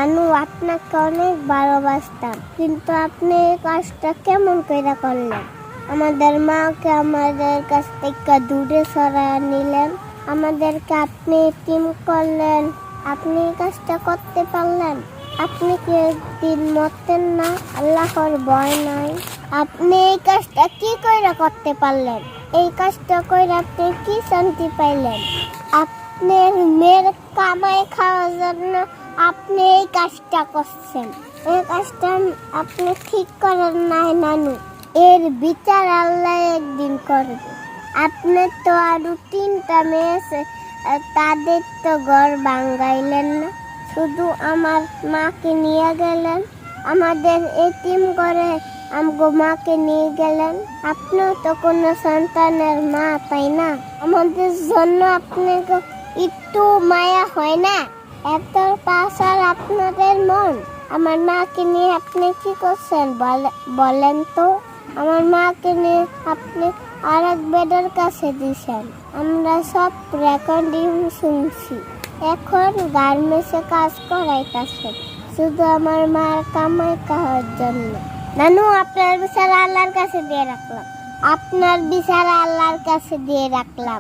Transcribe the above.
নানু, আপনাকে অনেক ভালোবাসতাম, কিন্তু আপনি এই কাজটা কেমন করে করলেন? আমাদের মাকে আমাদের কাছ থেকে দূরে সরায় নিলেন, আমাদেরকে আপনি এতিম করলেন। আপনি এই কাজটা করতে পারলেন? আপনি কি একদিন মরতেন না? আল্লাহর ভয় নাই? আপনি এই কাজটা কি করে করতে পারলেন? এই কাজটা করে আপনি কি শান্তি পাইলেন? আপনার মেয়ের কামাই খাওয়ার জন্য আপনি এই কাজটা করছেন। এই কাজটা আপনি ঠিক করেন নাই নানু। এর বিচার আল্লাহ একদিন করবে। আপনি তো আরো 3টা মেয়ে আছে, তাদের তো ঘর ভাঙাইলেন না, শুধু আমার মাকে নিয়ে গেলেন। আমাদের এতিম করে আমগো মাকে নিয়ে গেলেন। আপনিও তো কোনো সন্তানের মা, তাই না? আমাদের জন্য আপনাকে একটু মায়া হয় না? এত পাশার আপনাদের মন। আমার মাকে নিয়ে আপনি কি করছেন বলেন তো? আমার মাকে নিয়ে আপনি আরেক বেডের কাছে দিয়েছেন। আমরা সব রেকর্ডিং শুনছি। এখন গার্মেন্টসে কাজ করাইতেছেন শুধু আমার মার কামাই খাওয়ার জন্য। নানু, আপনার বিচার আল্লাহর কাছে দিয়ে রাখলাম।